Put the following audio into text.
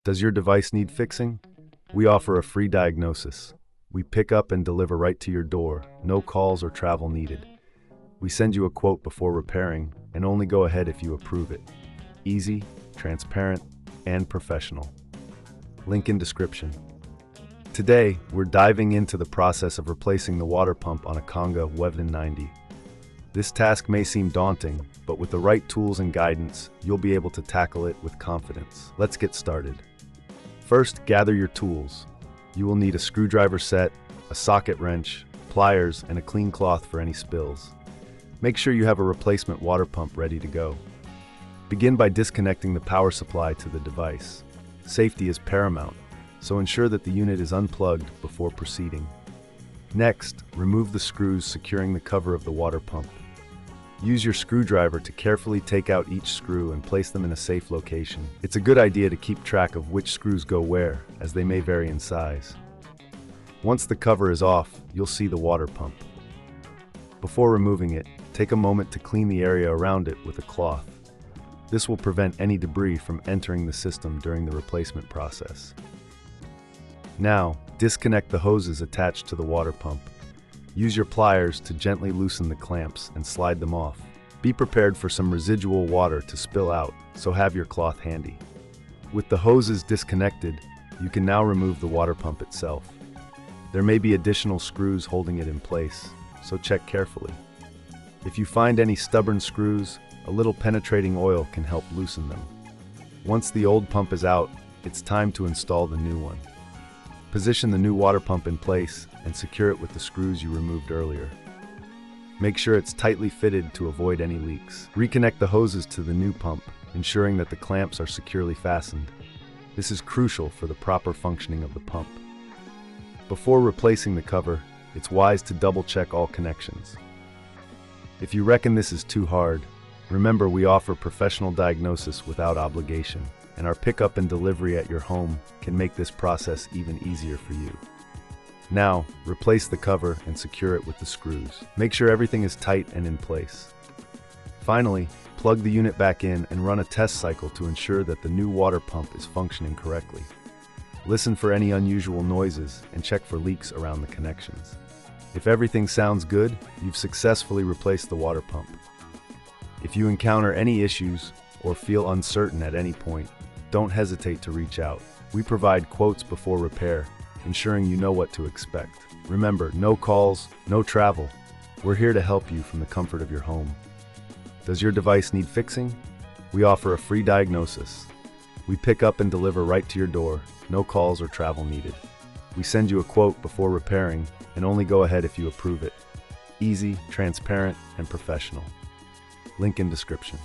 Does your device need fixing? We offer a free diagnosis. We pick up and deliver right to your door, no calls or travel needed. We send you a quote before repairing and only go ahead if you approve it. Easy, transparent, and professional. Link in description. Today, we're diving into the process of replacing the water pump on a Conga Wevden 90. This task may seem daunting, but with the right tools and guidance, you'll be able to tackle it with confidence. Let's get started. First, gather your tools. You will need a screwdriver set, a socket wrench, pliers, and a clean cloth for any spills. Make sure you have a replacement water pump ready to go. Begin by disconnecting the power supply to the device. Safety is paramount, so ensure that the unit is unplugged before proceeding. Next, remove the screws securing the cover of the water pump. Use your screwdriver to carefully take out each screw and place them in a safe location. It's a good idea to keep track of which screws go where, as they may vary in size. Once the cover is off, you'll see the water pump. Before removing it, take a moment to clean the area around it with a cloth. This will prevent any debris from entering the system during the replacement process. Now, disconnect the hoses attached to the water pump. Use your pliers to gently loosen the clamps and slide them off. Be prepared for some residual water to spill out, so have your cloth handy. With the hoses disconnected, you can now remove the water pump itself. There may be additional screws holding it in place, so check carefully. If you find any stubborn screws, a little penetrating oil can help loosen them. Once the old pump is out, it's time to install the new one. Position the new water pump in place and secure it with the screws you removed earlier. Make sure it's tightly fitted to avoid any leaks. Reconnect the hoses to the new pump, ensuring that the clamps are securely fastened. This is crucial for the proper functioning of the pump. Before replacing the cover, it's wise to double-check all connections. If you reckon this is too hard, remember we offer professional diagnosis without obligation, and our pickup and delivery at your home can make this process even easier for you. Now, replace the cover and secure it with the screws. Make sure everything is tight and in place. Finally, plug the unit back in and run a test cycle to ensure that the new water pump is functioning correctly. Listen for any unusual noises and check for leaks around the connections. If everything sounds good, you've successfully replaced the water pump. If you encounter any issues or feel uncertain at any point, don't hesitate to reach out. We provide quotes before repair, ensuring you know what to expect. Remember, no calls, no travel. We're here to help you from the comfort of your home. Does your device need fixing? We offer a free diagnosis. We pick up and deliver right to your door, no calls or travel needed. We send you a quote before repairing and only go ahead if you approve it. Easy, transparent, and professional. Link in description.